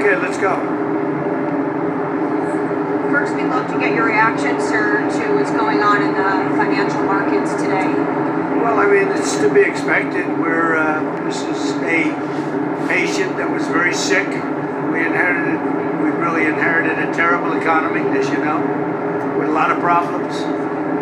Okay, let's go. First, we'd love to get your reaction, sir, to what's going on in the financial markets today. Well, I mean, it's to be expected. This is a patient that was very sick. We really inherited a terrible economy, as you know, with a lot of problems,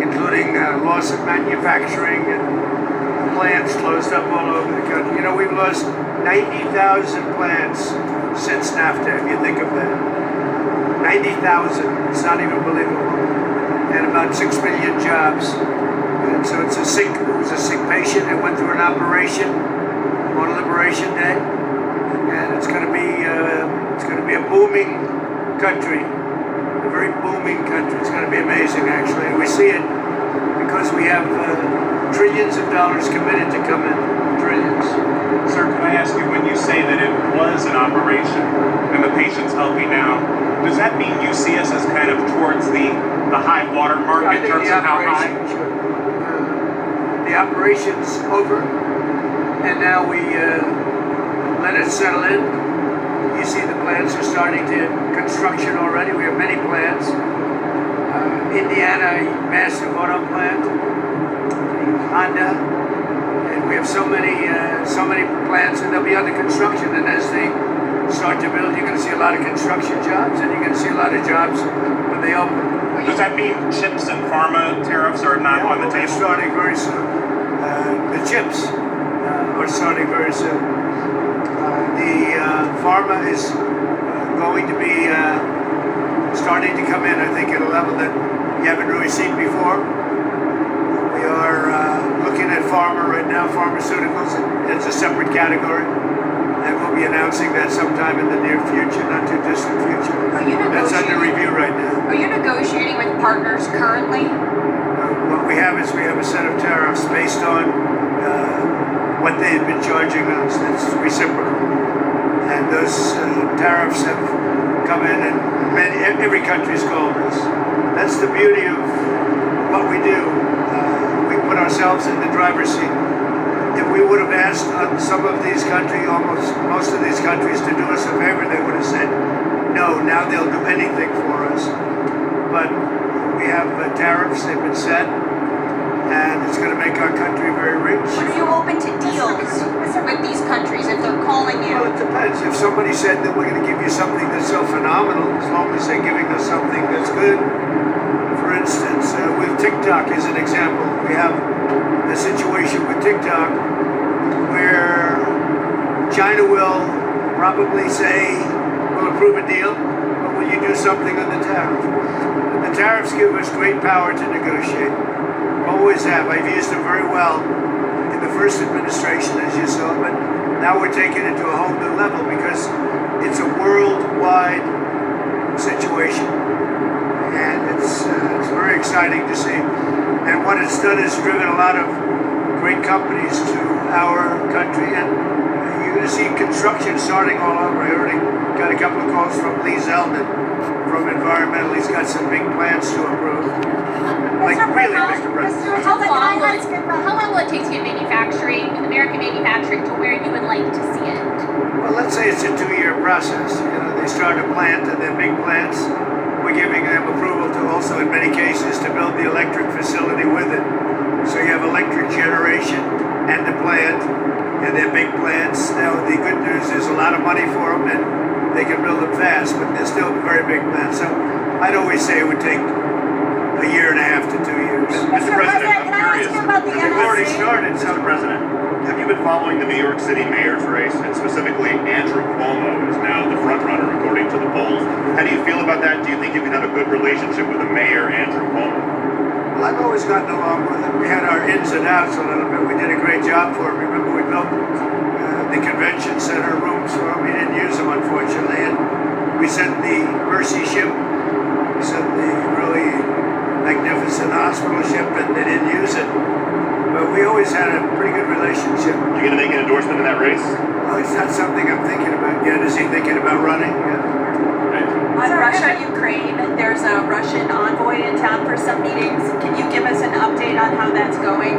including loss of manufacturing and plants closed up all over the country. You know, we've lost 90,000 plants since NAFTA, if you think of that. 90,000, it's not even believable. And about 6 million jobs. And so it was a sick patient that went through an operation on Liberation Day. And it's going to be a booming country, a very booming country. It's going to be amazing, actually. And we see it because we have trillions of dollars committed to come in, trillions. Sir, can I ask you, when you say that it was an operation and the patient's healthy now, does that mean you see us as kind of towards the high water mark in terms of how high? The operation's over, and now we let it settle in. You see the plants are starting to construction already. We have many plants. Indiana, massive auto plant. Honda, and we have so many plants, and they'll be under construction. And as they start to build, you're going to see a lot of construction jobs, and you're going to see a lot of jobs when they open. Does that mean chips and pharma tariffs are not on the table? They're starting very soon. The chips are starting very soon. The pharma is going to be starting to come in, I think, at a level that you haven't really seen before. We are looking at pharma right now, pharmaceuticals. It's a separate category. And we'll be announcing that sometime in the near future, not too distant future. That's under review right now. Are you negotiating with partners currently? What we have is a set of tariffs based on what they've been charging us. That's reciprocal. And those tariffs have come in, and every country's called us. That's the beauty of what we do. We put ourselves in the driver's seat. If we would have asked some of these countries, most of these countries, to do us a favor, they would have said no. Now they'll do anything for us. But we have tariffs, they've been set, and it's going to make our country very rich. Are you open to deals with these countries if they're calling you? Well, it depends. If somebody said that we're going to give you something that's so phenomenal, as long as they're giving us something that's good. For instance, with TikTok as an example, we have a situation with TikTok where China will probably say, we'll approve a deal, but will you do something on the tariff? And the tariffs give us great power to negotiate. Always have. I've used them very well in the first administration, as you saw, but now we're taking it to a whole new level because it's a worldwide situation. And it's very exciting to see. And what it's done is driven a lot of great companies to our country, and you're going to see construction starting all over. I already got a couple of calls from Lee Zeldin from Environmental. He's got some big plans to approve. Like really big plans. How long will it take to get American manufacturing to where you would like to see it? Well, let's say it's a 2-year process. You know, they start a plant, and they're big plants. We're giving them approval to also, in many cases, to build the electric facility with it. So you have electric generation and the plant, and they're big plants. Now, the good news is a lot of money for them, and they can build them fast, but they're still very big plants. So I'd always say it would take a year and a half to 2 years. Mr. President, can I ask you about the We've already NRC? started. Mr. President, have you been following the New York City mayor's race, and specifically Andrew Cuomo is now the front runner according to the polls? How do you feel about that? Do you think you can have a good relationship with the mayor, Andrew Cuomo? Well, I've always gotten along with him. We had our ins and outs a little bit. We did a great job for him. Remember, we built the convention center rooms for him. We didn't use them, unfortunately. And we sent the Mercy ship. We sent the really magnificent hospital ship, and they didn't use it. But we always had a pretty good relationship. You going to make an endorsement in that race? Well, it's not something I'm thinking about yet. Is he thinking about running? On Russia, Ukraine, there's a Russian envoy in town for some meetings. Can you give us an update on how that's going?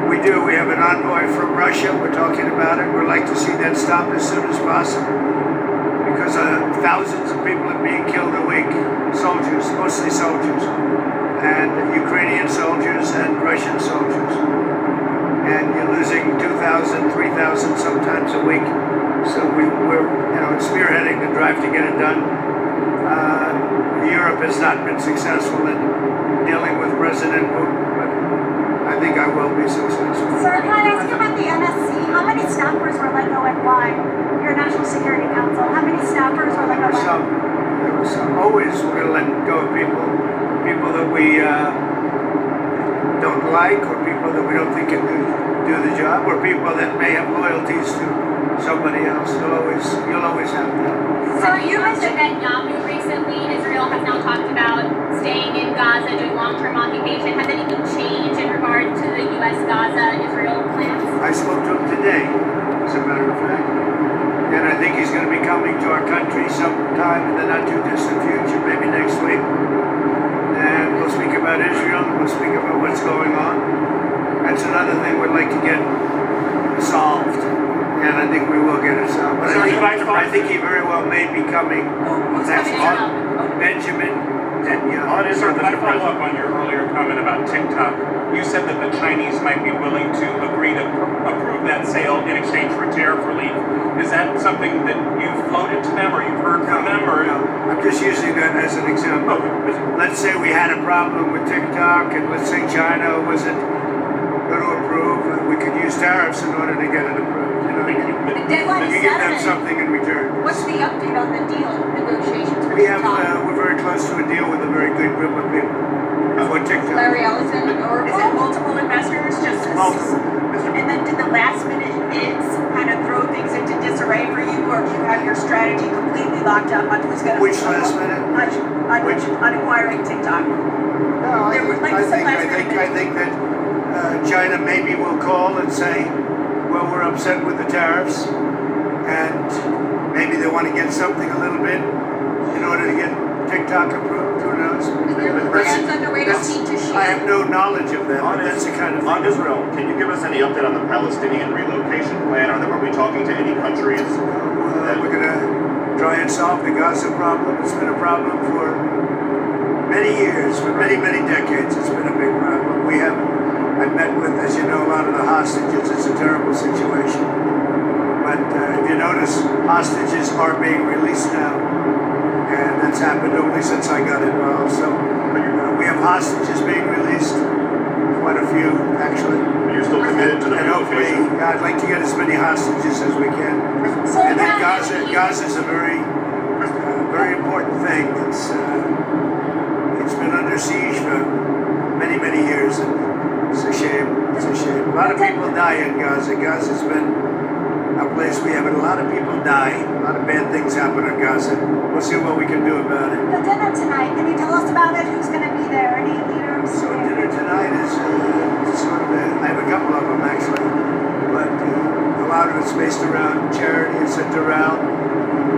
We do. We have an envoy from Russia. We're talking about it. We'd like to see that stop as soon as possible because thousands of people are being killed a week. Soldiers, mostly soldiers, and Ukrainian soldiers and Russian soldiers. And you're losing 2,000, 3,000 sometimes a week. So we're spearheading the drive to get it done. Europe has not been successful in dealing with President Putin, but I think I will be successful. Sir, can I ask you about the NSC? How many staffers were let go and why? Your National Security Council, how many staffers were let go? There were some. Always we're going to let go of people that we don't like, or people that we don't think can do the job, or people that may have loyalties to somebody else. You'll always have that. So you mentioned Netanyahu recently. Israel has now talked about staying in Gaza, doing long-term occupation. Has anything changed in regard to the U.S. Gaza-Israel plans? I spoke to him today, as a matter of fact. And I think he's going to be coming to our country sometime in the not too distant future, maybe next week. And we'll speak about Israel, we'll speak about what's going on. That's another thing we'd like to get solved. And I think we will get it solved. But I think he very well may be coming. Benjamin Netanyahu. Sir, can I follow up on your earlier comment about TikTok? You said that the Chinese might be willing to agree to approve that sale in exchange for tariff relief. Is that something that you've floated to them, or you've heard from them, or? No, I'm just using that as an example. Let's say we had a problem with TikTok, and let's say China wasn't going to approve, we could use tariffs in order to get it approved. The deadline is You give them Saturday. something in return. What's the update on the deal negotiations for We're TikTok? very close to a deal with a very good group of people for TikTok. Larry Ellison or Is it multiple investors? Just Multiple. And then did the last minute bids kind of throw things into disarray for you, or do you have your strategy completely locked up on who's going to Which last minute? on acquiring TikTok? No, There were like some last minute I think that China maybe will call and say, well, we're upset with the tariffs, and maybe they want to get something a little bit in order to get TikTok approved. Who knows? There were plans underway to seek to I shield. have no knowledge of that, but that's the kind of On thing. Israel, can you give us any update on the Palestinian relocation plan? Are we talking to any countries? We're going to try and solve the Gaza problem. It's been a problem for many years, for many, many decades. It's been a big problem. I've met with, as you know, a lot of the hostages. It's a terrible situation. But if you notice, hostages are being released now. And that's happened only since I got involved. So we have hostages being released. Quite a few, actually. You're still committed to the And hopefully, relocation? I'd like to get as many hostages as we can. So And then now- Gaza is a very important thing. It's been under siege for many, many years. And it's a shame. It's a shame. A lot of people die in Gaza. Gaza's been a place we have a lot of people die. A lot of bad things happen in Gaza. We'll see what we can do about it. The dinner tonight, can you tell us about it? Who's going to be there? Any leaders? So dinner tonight is sort of I have a couple of them actually, but a lot of it's based around charity. It's at Doral,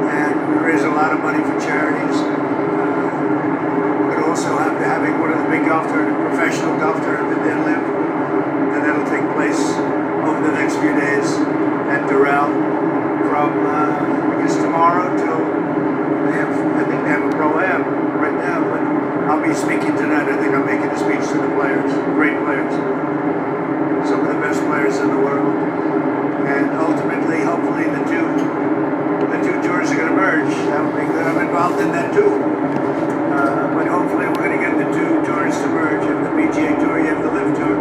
and we raise a lot of money for charities. We're also having one of the big professional golf tournament in Live, and that'll take place over the next few days at Doral from I guess tomorrow till I think they have a pro-am right now, but I'll be speaking tonight. I think I'm making a speech to the players, great players, some of the best players in the world, and ultimately, hopefully, the two tours are going to merge. That would be good. I'm involved in that too. But hopefully we're going to get the two tours to merge. You have the PGA Tour, you have the Live Tour.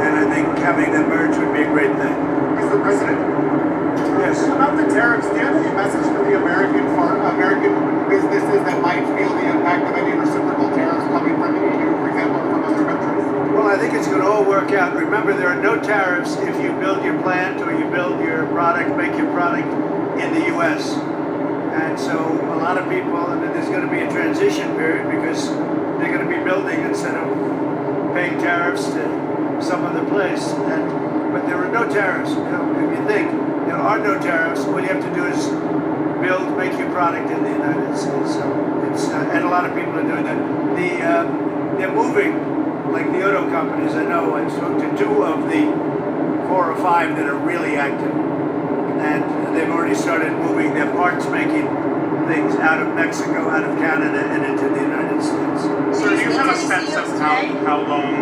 And I think having them merge would be a great thing. Mr. President, Yes. about the tariffs, do you have any message for the American businesses that might feel the impact of any reciprocal tariffs coming from the EU, for example, or from other countries? Well, I think it's going to all work out. Remember, there are no tariffs if you build your plant or you build your product, make your product in the U.S. And so a lot of people, and there's going to be a transition period because they're going to be building instead of paying tariffs to some other place. But there are no tariffs. If you think there are no tariffs, all you have to do is make your product in the United States. So and a lot of people are doing that. They're moving, like the auto companies. I know I spoke to 2 of the 4 or 5 that are really active, and they've already started moving their parts making things out of Mexico, out of Canada, and into the United States. So do you have a sense of how long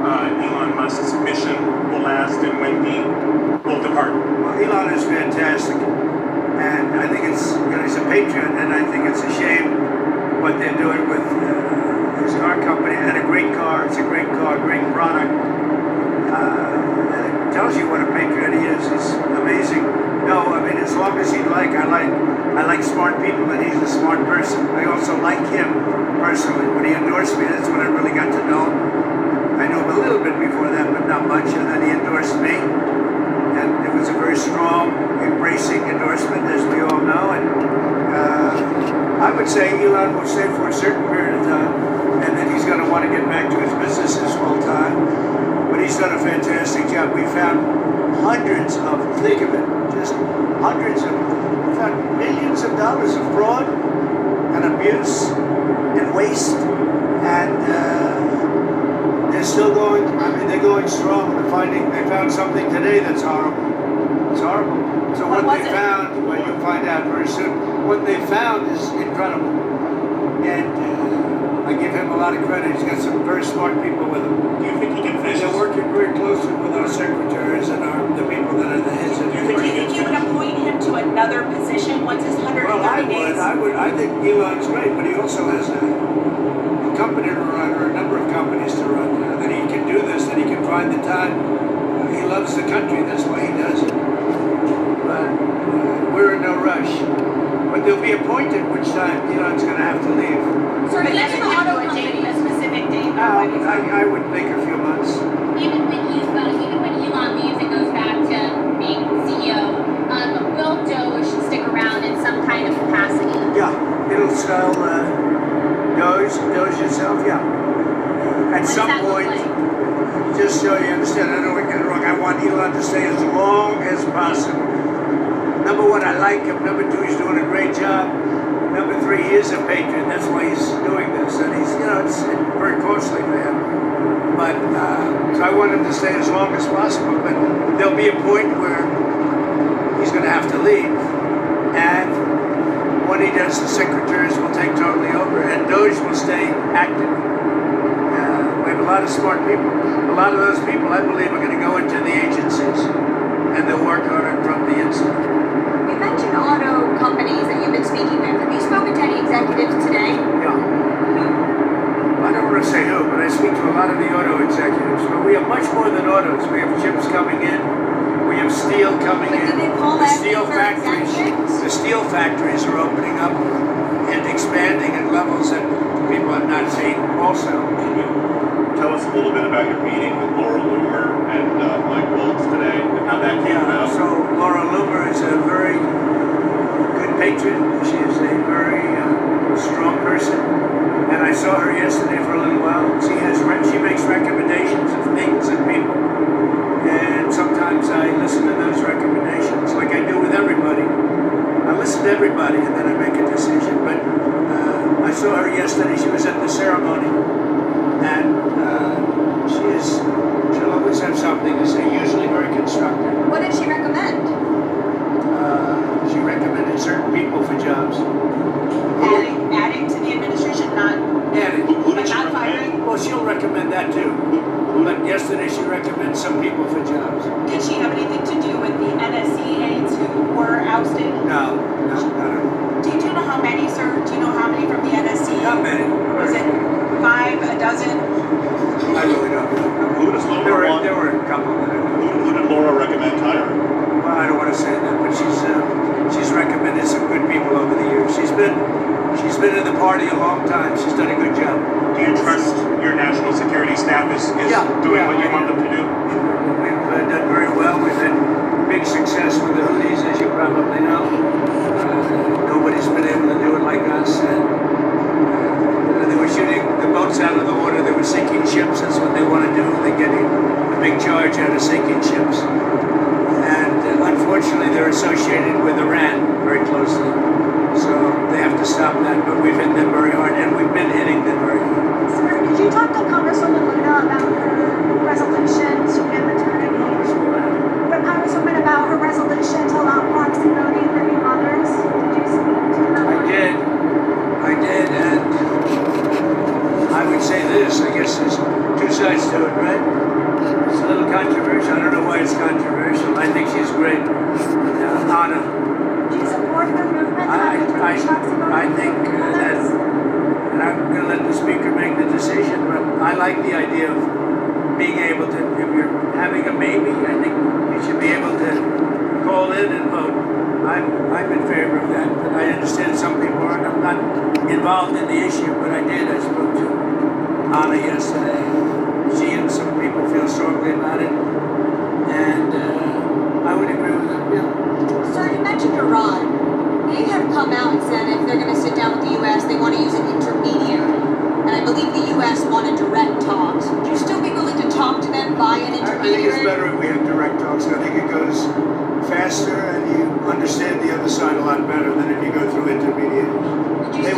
Elon Musk's mission will last and when he will depart? Well, Elon is fantastic, and I think it's, he's a patriot, and I think it's a shame what they're doing with his car company, and a great car. It's a great car, great product. And it tells you what a patriot he is. He's amazing. No, I mean, as long as he'd like, I like smart people, and he's a smart person. I also like him personally. When he endorsed me, that's when I really got to know him. I knew him a little bit before that, but not much, and then he endorsed me. And it was a very strong, embracing endorsement, as we all know. And I would say Elon will stay for a certain period of time, and then he's going to want to get back to his businesses full time. But he's done a fantastic job. We found hundreds of, think of it, just hundreds of, we found millions of dollars of fraud and abuse and waste. And they're still going, I mean, they're going strong. They found something today that's horrible. It's horrible. So what they found, well, you'll find out very soon, what they found is incredible. And I give him a lot of credit. He's got some very smart people with him. Do you think he can finish? They're working very closely with our secretaries and the people that are the heads of the Do you think you would appoint him to another position once his 130 days? I think Elon's great, but he also has a company to run, or a number of companies to run. That he can do this, that he can find the time. He loves the country, that's why he does it. But we're in no rush. But there'll be a point at which time Elon's going to have to leave. So But even that's the a auto date, company, a specific date. I would think a few months. even when Elon leaves and goes back to being CEO, will Doge stick around in some kind of capacity? Yeah, it'll sell Doge itself, yeah. At What some does that look point, like? just so you understand, I don't want to get it wrong, I want Elon to stay as long as possible. Number one, I like him. Number two, he's doing a great job. Number three, he is a patriot. That's why he's doing this. And he's, it's very costly for him. But, so I want him to stay as long as possible. But there'll be a point where he's going to have to leave. And when he does, the secretaries will take totally over. And Doge will stay active. We have a lot of smart people. A lot of those people, I believe, are going to go into the agencies. And they'll work on it from the inside. You mentioned auto companies that you've been speaking with. Have you spoken to any executives today? Yeah. I don't want to say who, but I speak to a lot of the auto executives. But we have much more than autos. We have chips coming in. We have steel coming But in. do they call The that steel for factories. executives? The steel factories are opening up and expanding at levels that people have not seen. Also, Can you tell us a little bit about your meeting with Laura Loomer and Mike Waltz today, and how that came about? so Laura Loomer is a very good patriot. She is a very strong person. And I saw her yesterday for a little while. She makes recommendations of things and people. And sometimes I listen to those recommendations like I do with everybody. I listen to everybody and then I make a decision. But I saw her yesterday. She was at the ceremony. And she'll always have something to say, usually very constructive. What did she recommend? She recommended certain people for jobs. Adding to the administration, not Adding. Who but did you not recommend? firing. Well, she'll recommend that too. But yesterday she recommended some people for jobs. Did she have anything to do with the NSC aides who were ousted? No, not at all. Do you know how many, sir? Do you know how many from the NSC? Not many. Was it 5, a dozen? I really don't know. Who does Laura want? There were a couple that I know. Who did Laura recommend hiring? Well, I don't want to say that, but she's recommended some good people over the years. She's been in the party a long time. She's done a good job. Do you trust your national security staff is doing what you want them to do? We've done very well. We've had big success with the Houthis, as you probably know. Nobody's been able to do it like us. And they were shooting the boats out of the water. They were sinking ships. That's what they want to do. They're getting a big charge out of sinking ships. And unfortunately, they're associated with Iran very closely. So they have to stop that. But we've hit them very hard, and we've been hitting them very hard. Sir, did you talk to Congresswoman Luna about her resolution to end maternity? But Congresswoman, about her resolution to allow proxy voting Anna. Do you support the movement? I think that, and I'm going to let the speaker make the decision, but I like the idea of being able to, if you're having a maybe, I think you should be able to call in and vote. I'm in favor of that, but I understand some people aren't. I'm not involved in the issue, but I did. I spoke to Anna yesterday. She and some people feel strongly about it, and I would agree with them. Yeah. Sir, you mentioned Iran. They have come out and said if they're going to sit down with the U.S., they want to use an intermediary. And I believe the U.S. wanted direct talks. Would you still be willing to talk to them via an I think intermediary? it's better if we have direct talks. I think it goes faster and you understand the other side a lot better than if you go through intermediaries. They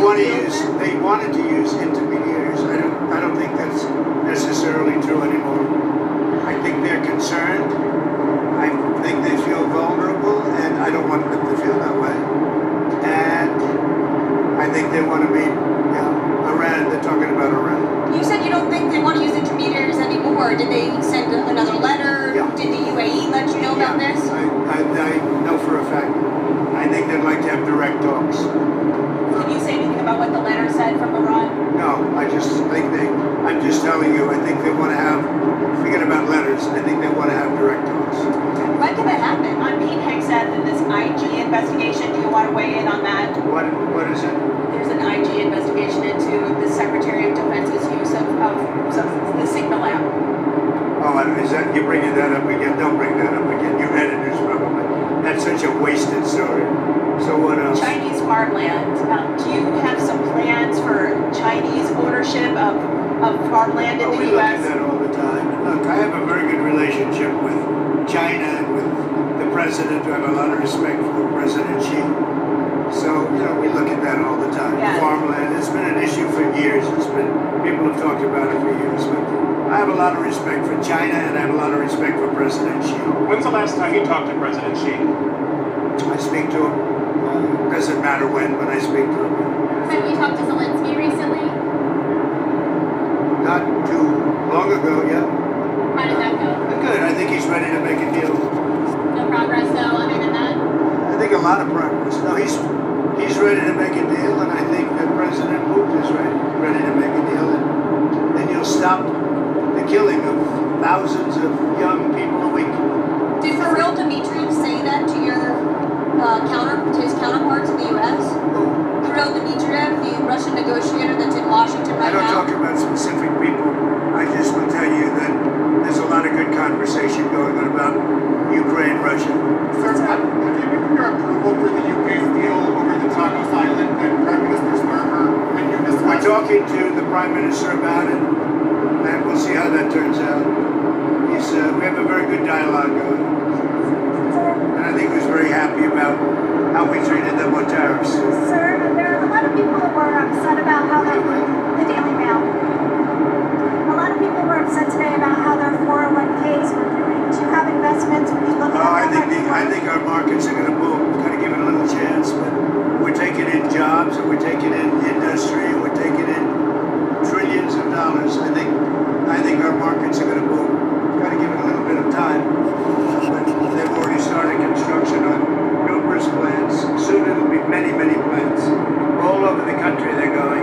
wanted to use intermediaries. I don't think that's necessarily true anymore. I think they're concerned. I think they feel vulnerable, and I don't want them to feel that way. And I think they want to be, Iran. They're talking about Iran. You said you don't think they want to use intermediaries anymore. Did they send another letter? Yeah. Did the UAE let you know about this? I know for a fact. I think they'd like to have direct talks. Can you say anything about what the letter said from Iran? No, I'm just telling you, I think they want to have, forget about letters, I think they want to have direct talks. When can that happen? Pete Hegseth in this IG investigation. Do you want to weigh in on that? What is it? There's an IG investigation into the Secretary of Defense's use of the Signal app. Oh, is that, you're bringing that up again? Don't bring that up again. Your editors probably. That's such a wasted story. So what else? Chinese farmland. Do you have some plans for Chinese ownership of farmland in the We look at U.S.? that all the time. And look, I have a very good relationship with China and with the president. I have a lot of respect for President Xi. So, we look at that all the time. Yeah. Farmland, it's been an issue for years. People have talked about it for years. But I have a lot of respect for China and I have a lot of respect for President Xi. When's the last time you talked to President Xi? I speak to him. Doesn't matter when, but I speak to him. Have you talked to Zelensky recently? Not too long ago, yeah. How did that go? Good. I think he's ready to make a deal. No progress though, other than that? I think a lot of progress. No, he's ready to make a deal, and I think that President Putin is ready to make a deal, and then you'll stop the killing of thousands of young people a week. Did Kirill Dmitriev say that to his counterparts in the U.S.? Kirill Dmitriev, the Russian negotiator that's in Washington I right don't now? talk about specific people. I just will tell you that there's a lot of good conversation going on about Ukraine, Russia. Sir, have you given your approval for the UK's deal over the Tagus Island that Prime Minister Starmer and you discussed? We're talking to the Prime Minister about it, and we'll see how that turns out. We have a very good dialogue going. And I think he was very happy about how we treated them on tariffs. Sir, there are a lot of people who were upset about how the Daily Mail. A lot of people were upset today about how their 401ks were doing. Do you have investments when you look at I think our markets are going to boom. We've got to give it a little chance, but we're taking in jobs, and we're taking in industry, and we're taking in trillions of dollars. I think our markets are going to boom. We've got to give it a little bit of time. But they've already started construction on numerous plants. Soon it'll be many, many plants. All over the country they're going.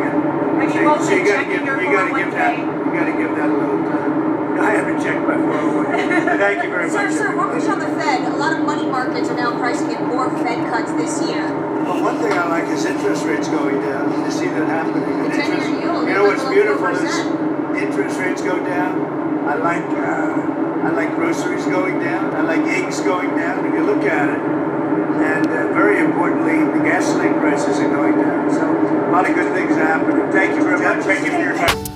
Have you both been checking your 401k? You got to give that a little time. I haven't checked my 401k. Thank you very much. Sir, workers on the Fed, a lot of money markets are now pricing in more Fed cuts this year. Well, one thing I like is interest rates going down. You see that happening. And The 10-year yield you know is what's like beautiful 4%. is interest rates go down. I like groceries going down. I like eggs going down. If you look at it, and very importantly, the gasoline prices are going down. So a lot of good things are happening. Thank you very much. Thank you for your time.